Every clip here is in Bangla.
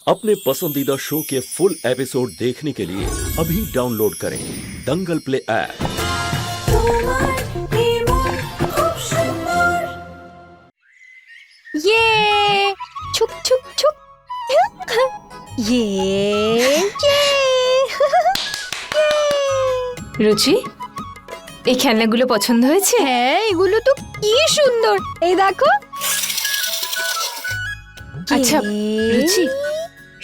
अपने पसंदीदा शो के फुल एपिसोड देखने के लिए अभी डाउनलोड करें दंगल प्ले ऐप। ये छुक छुक छुक ये রুচি, এই খেলনাগুলো পছন্দ হয়েছে? হ্যাঁ, এগুলো তো কি সুন্দর। এই দেখো। আচ্ছা রুচি,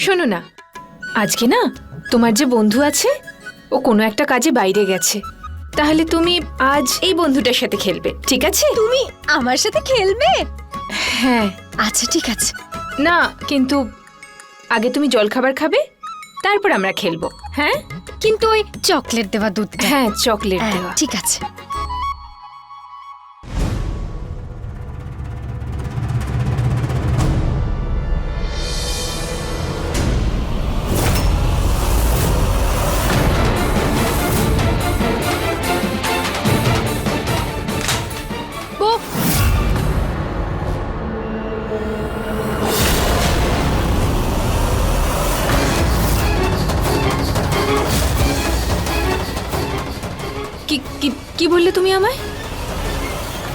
শোনো না, আজকে না তোমার যে বন্ধু আছে ও কোনো একটা কাজে বাইরে গেছে, তাহলে তুমি আজ এই বন্ধুটার সাথে খেলবে, ঠিক আছে? তুমি আমার সাথে খেলবে? হ্যাঁ। আচ্ছা ঠিক আছে। না কিন্তু আগে তুমি জলখাবার খাবে, তারপর আমরা খেলবো। হ্যাঁ কিন্তু ওই চকলেট দেওয়া দুধটা। হ্যাঁ, চকলেট হ্যাঁ, দেওয়া। ঠিক আছে। কি কি কি বললে তুমি আমায়?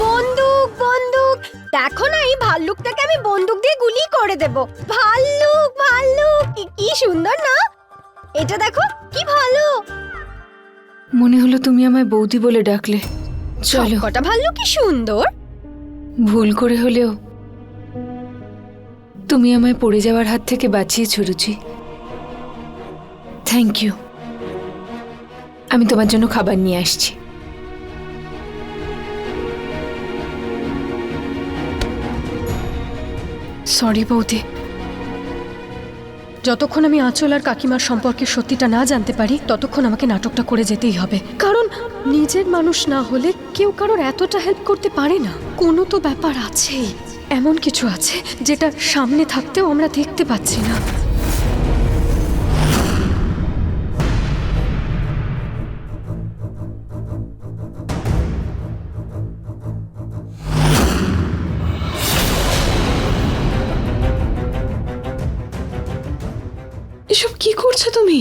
বন্দুক বন্দুক, দেখো না এই ভাল্লুকটাকে আমি বন্দুক দিয়ে গুলি করে দেব। ভাল্লুক ভাল্লুক, কি সুন্দর না? এটা দেখো কি ভালো। মনে হলো তুমি আমায় বৌদি বলে ডাকলে। চলো, কটা ভাল্লুক কি সুন্দর। ভুল করে হলেও তুমি আমায় পড়ে যাওয়ার হাত থেকে বাঁচিয়েছো রুচি। Thank you. আমি তোমার জন্য খাবার নিয়ে আসছি। সরি বৌদি, যতক্ষণ আমি আঁচল আর কাকিমার সম্পর্কে সত্যিটা না জানতে পারি ততক্ষণ আমাকে নাটকটা করে যেতেই হবে। কারণ নিজের মানুষ না হলে কেউ কারোর এতটা হেল্প করতে পারে না। কোনো তো ব্যাপার আছেই, এমন কিছু আছে যেটা সামনে থাকতেও আমরা দেখতে পাচ্ছি না। এসব কি করছো তুমি?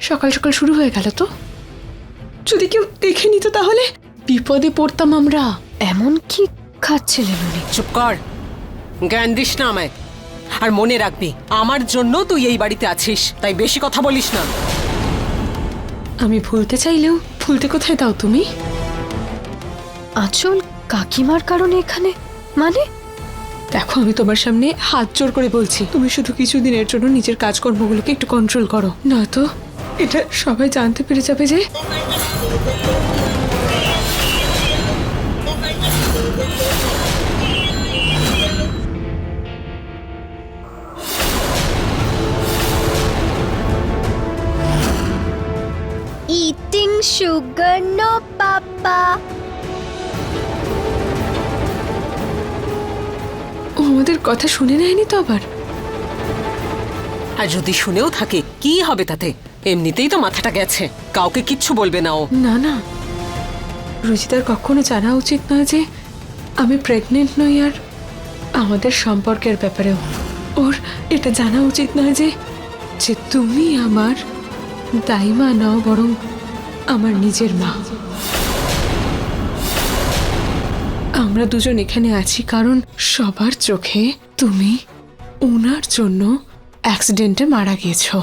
সকাল সকাল শুরু হয়ে গেল তো। যদি কেউ দেখে নিত তাহলে বিপদে পড়তাম আমরা। এমন কি খাচ্ছিলেন উনি? চুপ কর, জ্ঞান দিস না আমায়। আর মনে রাখবি, আমার জন্য তুই এই বাড়িতে আছিস, তাই বেশি কথা বলিস না। আমি ভুলতে চাইলেও ভুলতে কোথায় দাও তুমি? আঁচল কাকিমার কারণে এখানে? মানে দেখো, আমি তোমার সামনে হাত জোর করে বলছি, তুমি শুধু কিছুদিনের জন্য নিজের কাজকর্মগুলোকে একটু কন্ট্রোল করো, নয়তো এটা সবাই জানতে পেরে যাবে যে ইটিং সুগার নো পাপা। ও আমাদের কথা শুনে নেয়নি তো আবার? আর যদি শুনেও থাকে কি হবে তাতে? এমনিতেই তো মাথাটা গেছে, কাউকে কিচ্ছু বলবে না ও। না না, রুচিতার কখনো জানা উচিত নয় যে আমি প্রেগনেন্ট নই, আর আমাদের সম্পর্কের ব্যাপারেও ওর এটা জানা উচিত নয় যে যে তুমি আমার দাইমা নও, বরং আমার নিজের মা। আমরা দুজন এখানে আছি কারণ সবার চোখে তুমি ওনার জন্য অ্যাক্সিডেন্টে মারা গিয়েছো।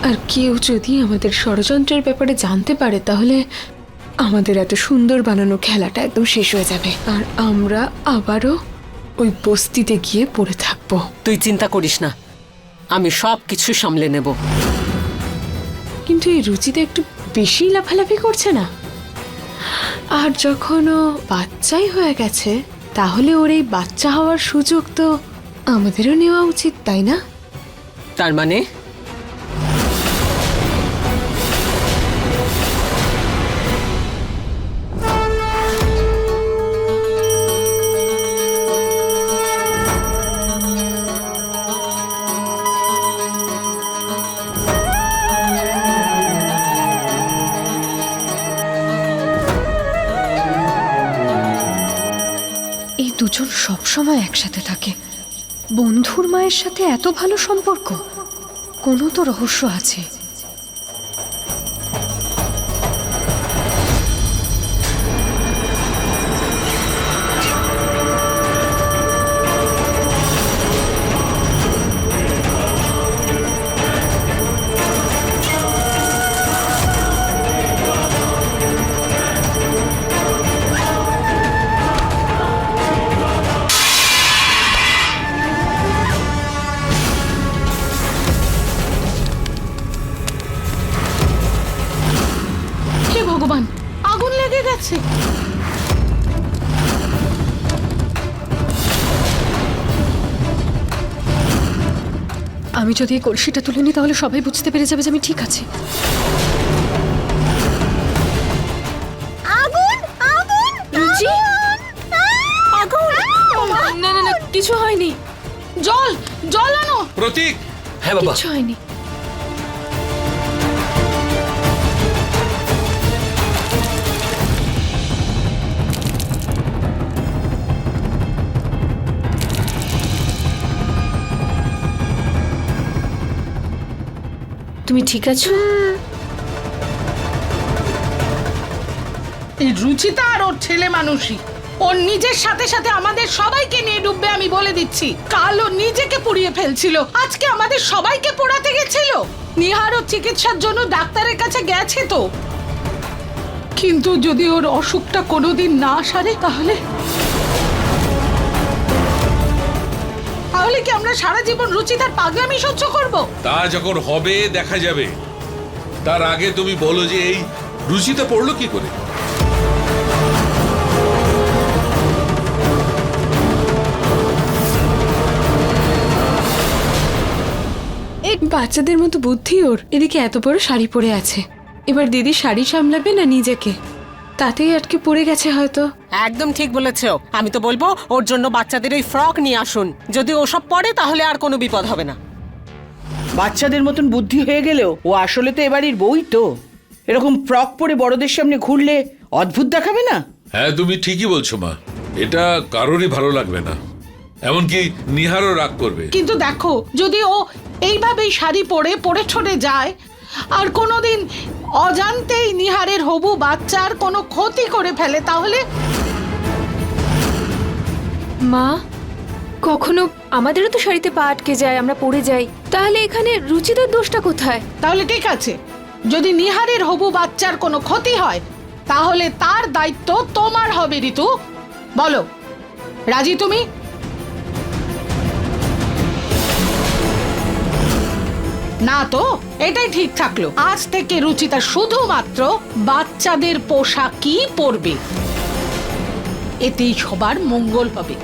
আর কেউ যদি আমাদের ষড়যন্ত্রের ব্যাপারে জানতে পারে তাহলে আমাদের এত সুন্দর বানানো খেলাটা একদম শেষ হয়ে যাবে, আর আমরা আবারও ওই বস্তিতে গিয়ে পড়ে থাকবো। তুই চিন্তা করিস না, আমি সব কিছু সামলে নেব। কিন্তু এই রুচিতে একটু বেশি লাফালাফি করছে না? আর যখন ও বাচ্চাই হয়ে গেছে তাহলে ওর এই বাচ্চা হওয়ার সুযোগ তো আমাদেরও নেওয়া উচিত, তাই না? তার মানে দুজন সব সময় একসাথে থাকে, বন্ধুর মায়ের সাথে এত ভালো সম্পর্ক, কোনো তো রহস্য আছে। হে ভগবান, আগুন লেগে গেছে। আমি যদি এই কলসিটা তুলে নিই তাহলে সবাই বুঝতে পেরে যাবে যে আমি ঠিক আছি। রুচি, না না না, কিছু হয়নি, জল জল আনো। প্রতীক। হ্যাঁ বাবা। কিছু হয়নি। তুমি ঠিক আছো? এই রুচিতা আর ওর ছেলে মানুষই ওর নিজের সাথে সাথে আমাদের সবাইকে নিয়ে ডুববে, আমি বলে দিচ্ছি। কাল ও নিজেকে পুড়িয়ে ফেলছিল, আজকে আমাদের সবাইকে পোড়াতে গেছিল। নিহারও চিকিৎসার জন্য ডাক্তারের কাছে গেছে তো, কিন্তু যদি ওর অসুখটা কোনোদিন না সারে তাহলে কি আমরা সারা জীবন রুচিতার পাগলামি সহ্য করব? তা যখন হবে দেখা যাবে। তার আগে তুমি বলো যে এই রুচিতে পড়লো কি করে? এক বাচ্চাদের মতো বুদ্ধি ওর। এদিকে এত বড় শাড়ি পরে আছে, এবার দিদি শাড়ি সামলাবে না নিজেকে, তাতেই আটকে পড়ে গেছে হয়তো। একদম ঠিক বলেছো। আমি তো বলবো ওর জন্য বাচ্চাদের ওই ফ্রক নিয়ে আসুন। যদি ওসব পরে তাহলে আর কোনো বিপদ হবে না। বাচ্চাদের মতন বুদ্ধি হয়ে গেলেও ও আসলে তো এবাড়ির বই তো। এরকম ফ্রক পরে বড়দের সামনে ঘুরলে অদ্ভুত দেখাবে না? হ্যাঁ তুমি ঠিকই বলছো মা, এটা কারোরই ভালো লাগবে না, এমনকি নিহারও রাগ করবে। কিন্তু দেখো, যদি ও এইভাবেই শাড়ি পরে পরে ঠরে যায় আর কোনোদিন অজান্তেই নিহারের হবু বাচ্চার কোনো ক্ষতি করে ফেলে তাহলে? মা, কখনো আমাদেরও তো শাড়িতে পা আটকে যায়, আমরা পড়ে যাই, তাহলে এখানে রুচিতার দোষটা কোথায়? তাহলে ঠিক আছে, যদি নিহারের হবু বাচ্চার কোনো ক্ষতি হয় তাহলে তার দায়িত্ব তোমার হবে। ঋতু, বলো রাজি তুমি? না তো, এটাই ঠিক থাকলো। আজ থেকে রুচিতা শুধুমাত্র বাচ্চাদের পোশাকই পরবে, এতেই সবার মঙ্গল হবে।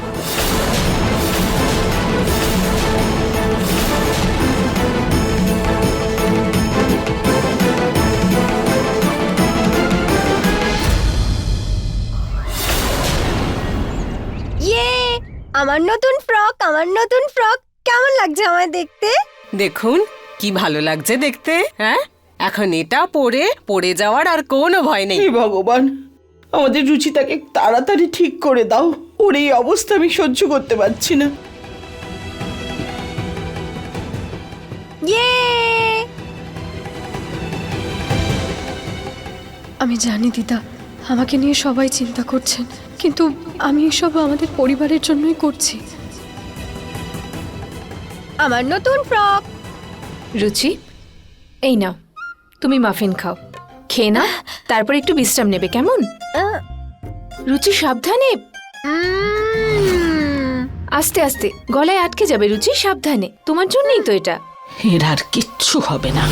ইয়ে, আমার নতুন ফ্রক, আমার নতুন ফ্রক। কেমন লাগছে আমায় দেখতে? দেখুন কি ভালো লাগছে দেখতে। হ্যাঁ, এখন এটা পড়ে যাওয়ার আর কোনো ভয় নেই। হে ভগবান, আমাদের রুচিতাকে তাড়াতাড়ি ঠিক করে দাও। ওর এই অবস্থা আমি সহ্য করতে পারছি না। ইয়ে, আমি জানি দিদা, আমাকে নিয়ে সবাই চিন্তা করছেন, কিন্তু আমি এসব আমাদের পরিবারের জন্যই করছি। আমার নতুন ফ্রক। রুচি, এই নাও, তুমি মাফিন খাও, খেয়ে না, তারপর একটু বিশ্রাম নেবে, কেমন? রুচি সাবধানে, আস্তে আস্তে, গলায় আটকে যাবে। রুচি সাবধানে, তোমার জন্যই তো এটা। এর আর কিচ্ছু হবে না।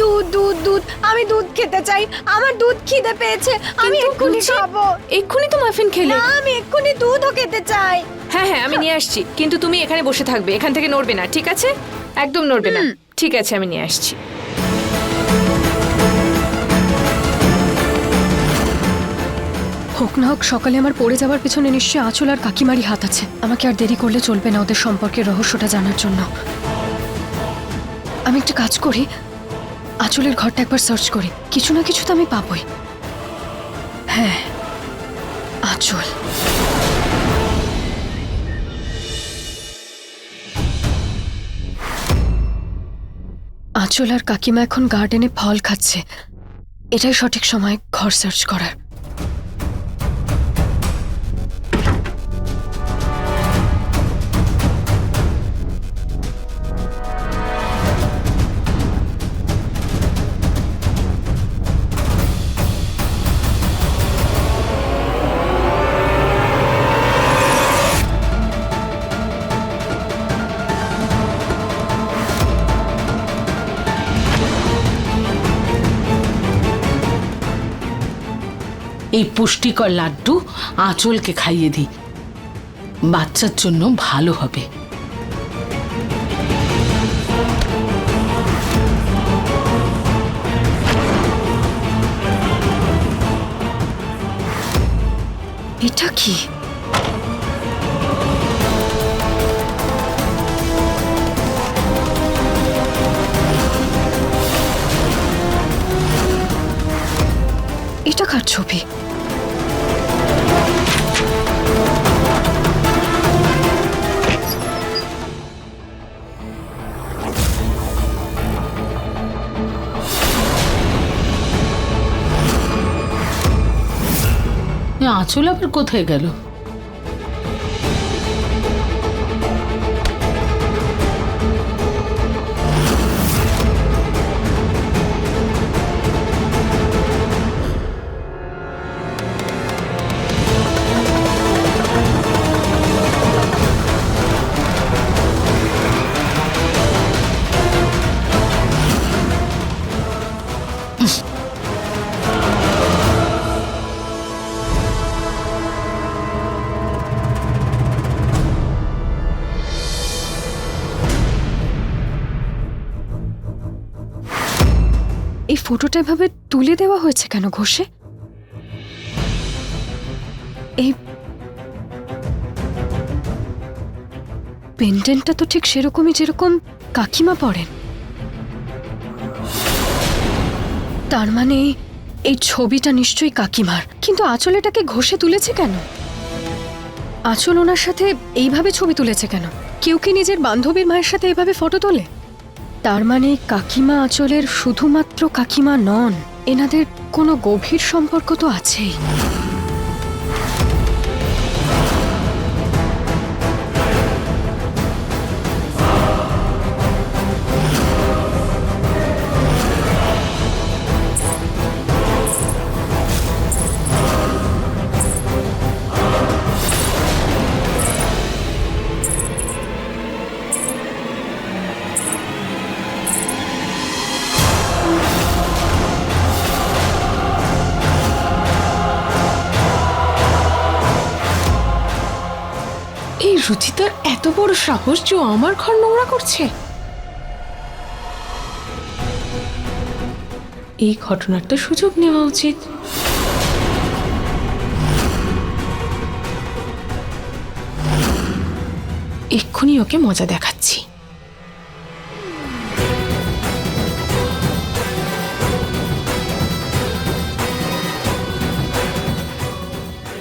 দুধ দুধ দুধ, আমি দুধ খেতে চাই। আমার দুধ খিদে পেয়েছে, আমি কিন্তু এক্ষুনি রুচি, খাবো। এক্ষুনি তো মাফিন খেলে। না, আমি এক্ষুনি দুধও খেতে চাই। হ্যাঁ হ্যাঁ, আমি নিয়ে আসছি, কিন্তু তুমি এখানে বসে থাকবে, এখান থেকে নড়বে না, ঠিক আছে? একদম নড়বে না। ঠিক আছে, আমি নিয়ে আসছি। হোক না হোক, সকালে আমার পড়ে যাওয়ার পেছনে নিশ্চয়ই আঁচল আর কাকিমারই হাত আছে। আমাকে আর দেরি করলে চলবে না ওদের সম্পর্কের রহস্যটা জানার জন্য। আমি একটা কাজ করি, আঁচলের ঘরটা একবার সার্চ করি, কিছু না কিছু তো আমি পাবই। হ্যাঁ, আঁচল। আঁচল আর কাকিমা এখন গার্ডেনে ফল খাচ্ছে, এটাই সঠিক সময় ঘর সার্চ করার। এই পুষ্টিকর লাড্ডু আঁচলকে খাইয়ে দিই, বাচ্চার জন্য ভালো হবে। এটা কি? এটা কার ছবি? আঁচল আবার কোথায় গেল? এই ফটোটা এভাবে তুলে দেওয়া হয়েছে কেন ঘষে? এই পেন্ডেন্টটা তো ঠিক সেরকমই যেরকম কাকিমা পরেন। তার মানে এই ছবিটা নিশ্চয়ই কাকিমার, কিন্তু আঁচল এটাকে ঘষে তুলেছে কেন? আঁচল ওনার সাথে এইভাবে ছবি তুলেছে কেন? কেউ কি নিজের বান্ধবীর মায়ের সাথে এইভাবে ফটো তোলে? তার মানে কাকিমা আঁচলের শুধুমাত্র কাকিমা নন, এনাদের কোনো গভীর সম্পর্ক তো আছেই। এই রুচিতার এত বড় সাহস যে ও আমার ঘর নোংরা করছে। এই ঘটনার তো সুযোগ নেওয়া উচিত। এক্ষুনি ওকে মজা দেখাচ্ছি।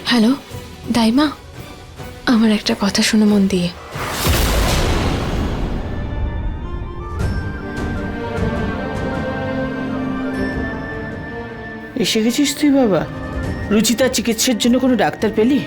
হ্যালো দাইমা, আমার একটা কথা শোনো মন দিয়ে। এসে গেছিস তুই বাবা? রুচিতার চিকিৎসার জন্য কোনো ডাক্তার পেলি?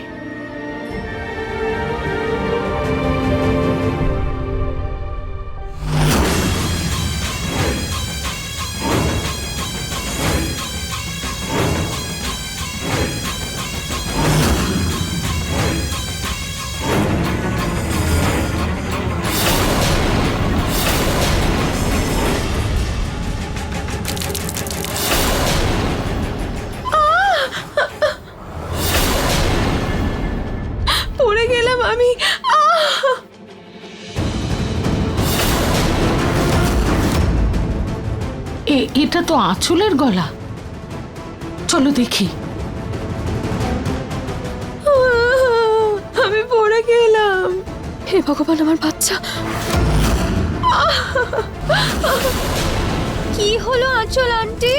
পড়ে গেলাম আমি। এটা তো আঁচলের গলা, চলো দেখি। আমি পড়ে গেলাম। হে ভগবান, আমার বাচ্চা! কি হলো আঁচল আন্টি?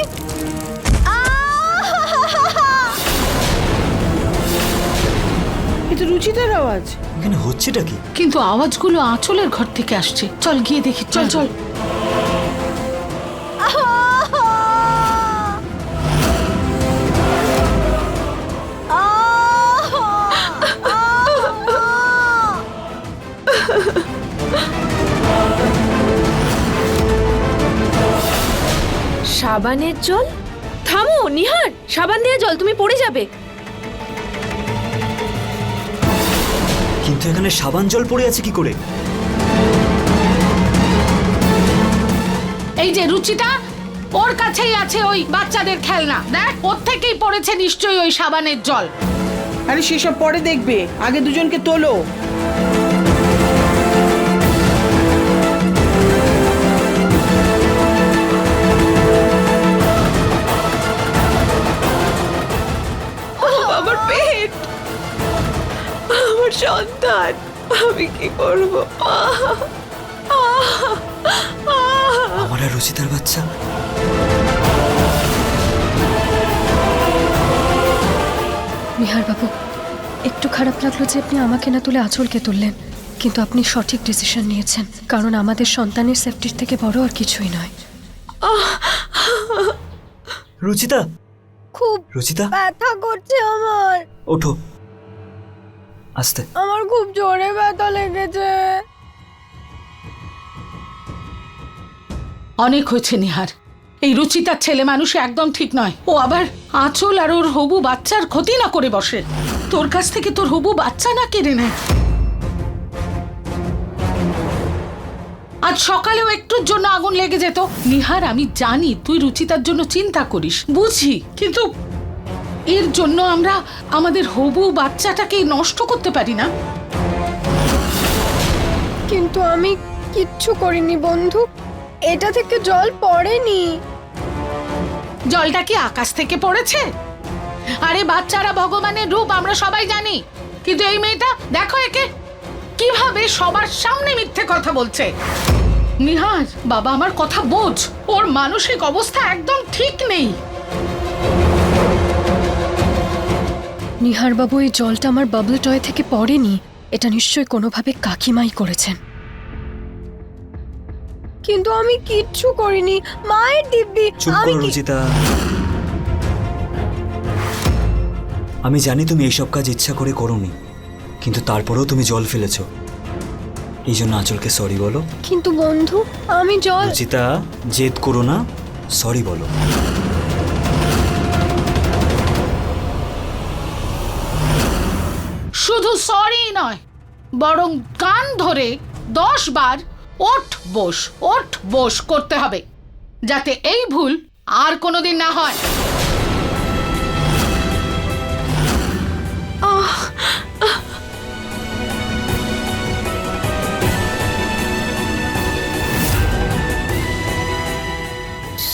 এটা রুচিতার আওয়াজ। এখানে হচ্ছেটা কি? কিন্তু আওয়াজগুলো আঁচলের ঘর থেকে আসছে। চল গিয়ে দেখি, চল চল। সাবানের জল? থামো নিহার, সাবান দেওয়া জল, তুমি পড়ে যাবে। কিন্তু এখানে সাবান জল পড়ে আছে কি করে? এই যে রুচিতা, ওর কাছেই আছে ওই বাচ্চাদের খেলনা। দেখ, ওর থেকেই পড়েছে নিশ্চয়ই ওই সাবানের জল। আরে সেসব পরে দেখবে, আগে দুজনকে তোলো। আমার পেট, আমার সন্তান, আমি কি করব? আমার আর রুচিতার বাচ্চা। নিহার বাবু, একটু খারাপ লাগলো যে আপনি আমাকে না তুলে আঁচলকে তুললেন, কিন্তু আপনি সঠিক ডিসিশন নিয়েছেন, কারণ আমাদের সন্তানের সেফটির থেকে বড় আর কিছুই নয়। রুচিতা, খুব রুচিতা, ব্যথা করছে আমার। ওঠো, আস্তে। আমার খুব জোরে ব্যথা লেগেছে। অনেক হয়েছে নিহার, এই রুচিতার ছেলে মানুষ একদম ঠিক নয়। ও আবার আঁচল আর ওর হবু বাচ্চার ক্ষতি না করে বসে, তোর কাছ থেকে তোর হবু বাচ্চা না কেড়ে নেয়। আজ সকালেও একটুর জন্য আগুন লেগে যেত। নিহার, আমি জানি তুই রুচিতার জন্য চিন্তা করিস, বুঝি, কিন্তু এর জন্য আমরা আমাদের হবু বাচ্চাটাকে নষ্ট করতে পারি না। কিন্তু আমি কিচ্ছু করিনি বন্ধু, এটা থেকে জল পড়েনি। জলটা কি আকাশ থেকে পড়েছে? আরে বাচ্চারা ভগবানের রূপ, আমরা সবাই জানি, কিন্তু এই মেয়েটা দেখো একে কিভাবে সবার সামনে মিথ্যে কথা বলছে। নিহার বাবা, আমার কথা বোঝ, ওর মানসিক অবস্থা একদম ঠিক নেই। নিহার বাবু, এই জলটা আমার বাবল টয় থেকে পড়েনি, এটা নিশ্চয়ই কোনোভাবে কাকিমাই করেছেন। কিন্তু আমি কিচ্ছু করিনি, মায়ের দিব্যি। চুপ করো রুচিতা। আমি জানি তুমি এইসব কাজ ইচ্ছা করে করোনি, কিন্তু তারপরেও তুমি জল ফেলেছো, এই জন্য আঁচলকে সরি বলো। কিন্তু বন্ধু, আমি জল। রুচিতা, জেদ করো না, সরি বলো। শুধু সরি নয়, বরং কান ধরে 10 বার ওঠ বস করতে হবে, যাতে এই ভুল আর কোনোদিন না হয়।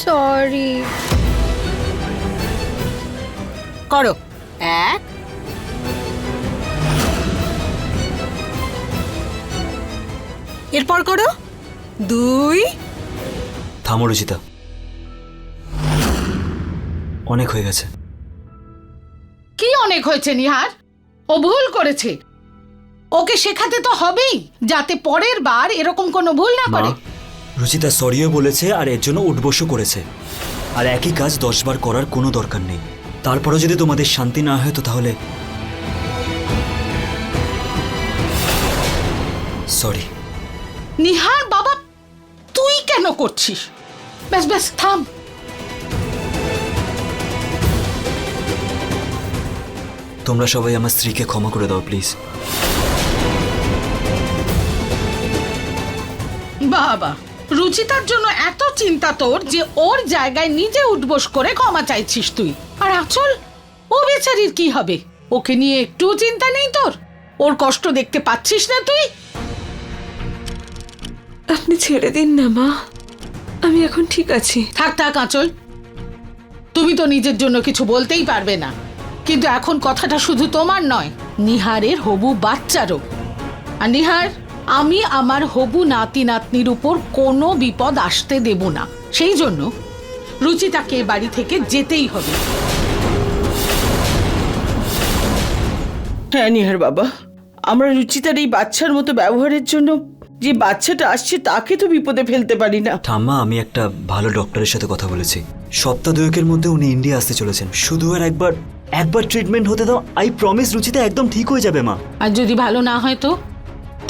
সরি। করো 1, এরপর করো 2। থামো রুচিতা, অনেক হয়ে গেছে। কি অনেক হয়েছে নিহার? ও ভুল করেছে, ওকে শেখাতে তো হবেই, যাতে পরের বার এরকম কোনো ভুল না করে। রুচিতা সরিও বলেছে আর এর জন্য উঠবসও করেছে, আর একই কাজ 10 বার করার কোনো দরকার নেই। তারপরও যদি তোমাদের শান্তি না হয় তো তাহলে সরি। নিহার বাবা, তুই কেন করছিস? ব্যাস থাম। তোমরা সবাই আমার স্ত্রীকে ক্ষমা করে দাও প্লিজ। বাবা, রুচিতার জন্য এত চিন্তা তোর যে ওর জায়গায় নিজে উঠবোস করে ক্ষমা চাইছিস তুই। আর আঁচল, ও বেচারির কি হবে? ওকে নিয়ে একটু চিন্তা নেই তোর? ওর কষ্ট দেখতে পাচ্ছিস না তুই? আপনি ছেড়ে দিন না মা, আমি এখন ঠিক আছি। থাক আঁচল, তুমি তো নিজের জন্য কিছু বলতেই পারবে না, কিন্তু এখন কথাটা শুধু তোমার নয়, নিহারের হবু বাচ্চারও। আর নিহার, আমি আমার হবু নাতি নাতনির উপর কোনো বিপদ আসতে দেব না। সেই জন্য রুচিতাকে এ বাড়ি থেকে যেতেই হবে। হ্যাঁ নিহার বাবা, আমরা রুচিতার এই বাচ্চার মতো ব্যবহারের জন্য যে বাচ্চাটা আসছে তাকে তো বিপদে ফেলতে পারি না। ঠাম্মা, আমি একটা ভালো ডক্টরের সাথে কথা বলেছি। সপ্তাহ দুয়েকের মধ্যে উনি ইন্ডিয়া আসতে চলেছেন। শুধু আর একবার ট্রিটমেন্ট হতে দাও, আই প্রমিস রুচিতা একদম ঠিক হয়ে যাবে মা। আর যদি ভালো না হয় তো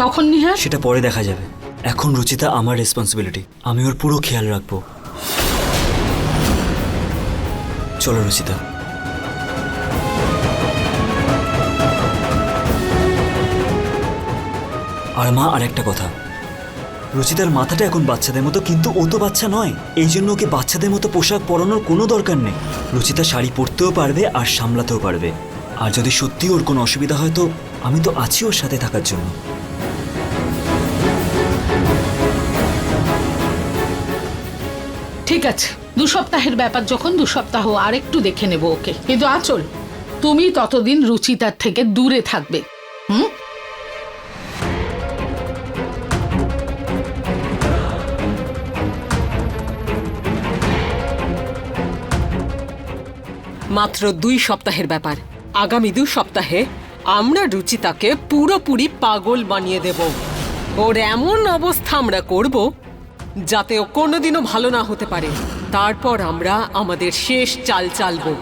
তখন নিহার? সেটা পরে দেখা যাবে। এখন রুচিতা আমার রেসপন্সিবিলিটি, আমি ওর পুরো খেয়াল রাখবো। চলো রুচিতা। আর মা, আরেকটা কথা, রুচিতার মাথাটা এখন বাচ্চাদের মতো, কিন্তু ও তো বাচ্চা নয়। এই জন্য ওকে বাচ্চাদের মতো পোশাক পরানোর কোনো দরকার নেই। রুচিতা শাড়ি পরতেও পারবে আর সামলাতেও পারবে। আর যদি সত্যি ওর কোনো অসুবিধা হয় তো আমি তো আছি ওর সাথে থাকার জন্য। ঠিক আছে, 2 সপ্তাহের ব্যাপার যখন 2 সপ্তাহ আর একটু দেখে নেব ওকে। কিন্তু আঁচল, তুমি ততদিন রুচিতার থেকে দূরে থাকবে। হুম? মাত্র 2 সপ্তাহের ব্যাপার। আগামী 2 সপ্তাহে আমরা রুচিতাকে পুরোপুরি পাগল বানিয়ে দেব। ওর এমন অবস্থা আমরা করব যাতে ও কোনোদিনও ভালো না হতে পারে। তারপর আমরা আমাদের শেষ চাল চালবো।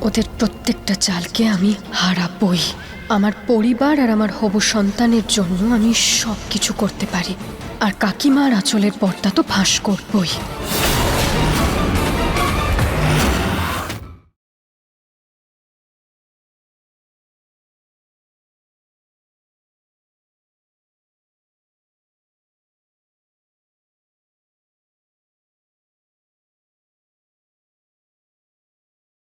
ওদের প্রত্যেকটা চালকে আমি হারাবই। আমার পরিবার আর আমার হবু সন্তানের জন্য আমি সব কিছু করতে পারি। আর কাকিমার আঁচলের পর্দা তো ফাঁস করবই।